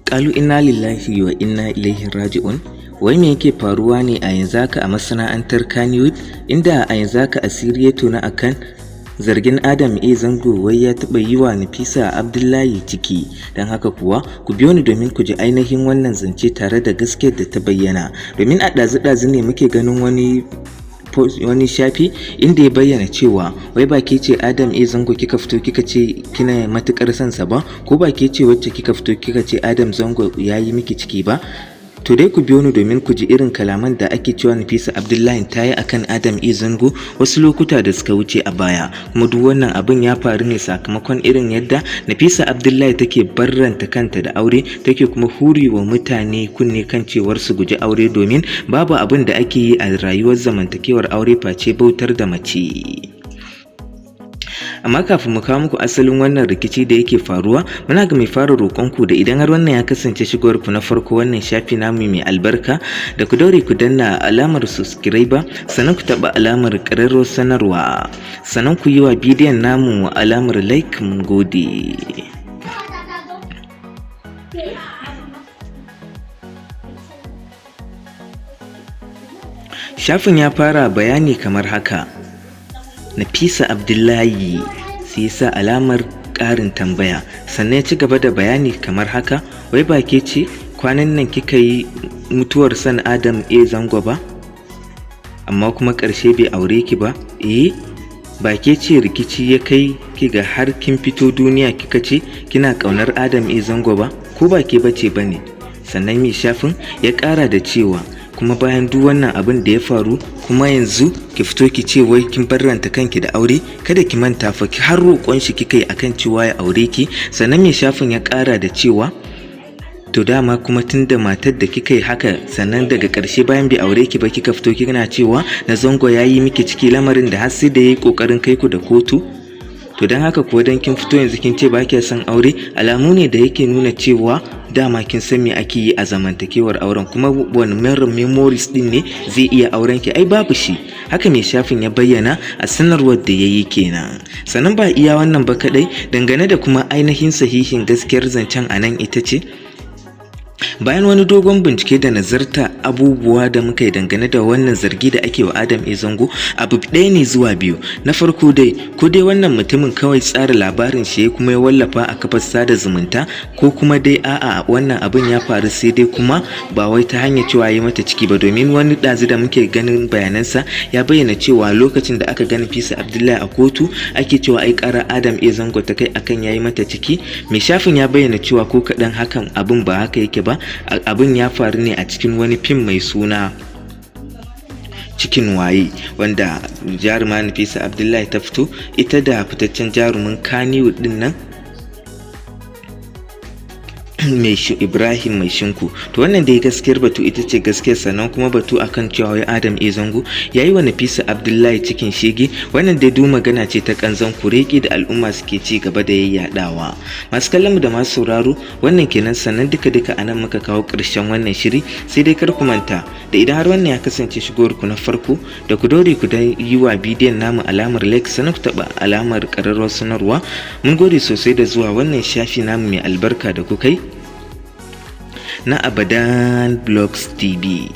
Ƙalu inna lillahi wa inna ilaihi raji'un. Wai me yake faruwa ne a yanzu haka a masana'antar Kannywood, inda a yanzu haka asiri ya tona akan zargin Adam A Zango wai ya taɓa yi wa Nafisa Abdullahi ciki. Don haka kuwa ku biyo ni domin ku ji ainihin wannan zance tare da gaskiyar da ta bayyana. Domin a ɗazu-ɗazu ne muke ganin wani shafi inda ya bayyana cewa wai ba ke ce Adam A Zango kika fito kika ce kina matukar son sa ba, ko ba ke ce wacce kika fito kika ce Adam Zango ya yi miki ciki ba. To dai ku biyo ni domin ku ji irin kalaman da ake cewa Nafisa Abdullahi ta yi akan Adam A Zango wasu lokuta da suka wuce a baya, kuma duk wannan abin ya faru ne sakamakon irin yadda Nafisa Abdullahi take barranta kanta da aure, take kuma huri wa mutane kunne kan cewar su guji aure domin babu abin da ake yi a rayuwar zamantakewar aure face bautar da mace. Amma kafin mu kawo muku asalin wannan rikici da yake faruwa, muna ga mai fara roƙonku da idan har wannan ya kasance shigowar ku na farko wannan shafi namu mai albarka, da ku daure ku danna alamar subscribe, sannan ku taɓa alamar ƙararrawar sanarwa, sannan ku yi wa bidiyon namu alamar like. Mun gode. Shafin ya fara bayani kamar haka: Nafisa Abdullahi, sai ya sa alamar ƙarin tambaya, sannan ya ci gaba da bayani kamar haka: wai ba ke ce kwanan nan kika yi mutuwar san Adam A Zango ba, amma kuma ƙarshe bai aure ki ba? Ba ke ce rikici ya kai ki ga har kin fito duniya kika ce kina ƙaunar Adam A Zango ba, ko ba ke bace bane? Sannan mai shafin ya ƙara da cewa kuma bayan duk wannan abin da ya faru, kuma yanzu ki fito ki ce wai kin barranta kanki da aure, kada ki manta fa ki har roƙon shi kika yi akan cewa ya aure ki. Sannan mai shafin ya ƙara da cewa to dama kuma tunda matar da kika yi haka, sannan daga ƙarshe bayan bai aure ki ba kika fito kina cewa na Zango ya yi miki ciki, lamarin da har sai da yayi ƙoƙarin kai ku da kotu. To don haka kuwa dan kin fito yanzu kin ce ba kya son aure, alamu ne da yake nuna cewa dama kin san me ake yi a zamantakewar auren, kuma wani memories din ne zai iya auren ki? Ai babu shi. Haka mai shafin ya bayyana a sanarwar da yayi kenan. Sannan ba iya wannan ba kadai, dangane da kuma ainihin sahihin gaskiyar zancen anan ita ce, bayan wani dogon bincike da nazarta abubuwa da muka yi dangane da wannan zargi da ake wa Adam A Zango, abu ɗaya ne zuwa biyu. Na farko dai, ko dai wannan mutumin kawai tsara labarin shi ya kuma ya wallafa a kafar sada zumunta, ko kuma dai a'a wannan abin ya faru sai dai kuma ba wai ta hanyar cewa yi mata ciki ba, domin wani ɗazu da muke ganin bayanansa ya bayyana cewa lokacin da aka ga Nafisa Abdullahi a kotu ake cewa ai ƙara Adam A Zango ta kai akan yayi mata ciki. Mai shafin ya bayyana cewa ko kaɗan hakan abin ba haka yake ba, abin ya faru ne a cikin wani fim mai suna Cikin Waye, wanda jaruma Nafisa Abdullahi ta fito ita da fitaccen jarumin Kannywood din nan Ibrahim Mai Shinku. To wannan dai gaskiyar batu ita ce gaskiyar. Sannan kuma batu akan cewa wai Adam A Zango yayi wa Nafisa Abdullahi cikin shege, wannan dai duk magana ce ta kanzon kureki da al'umma suke ci gaba da yayyadawa. Masu kallon mu da masu sauraro, wannan kenan. Sannan duka anan muka kawo ƙarshen wannan shiri, sai dai kar ku manta da idan har wannan ya kasance shigowar ku na farko, da ku daure ku dan yi wa bidiyon namu alamar like, sannan ku taba alamar ƙararrawar sanarwa. Mun gode sosai da zuwa wannan shafi namu mai albarka da kuka yi na Abadan Blogs TV.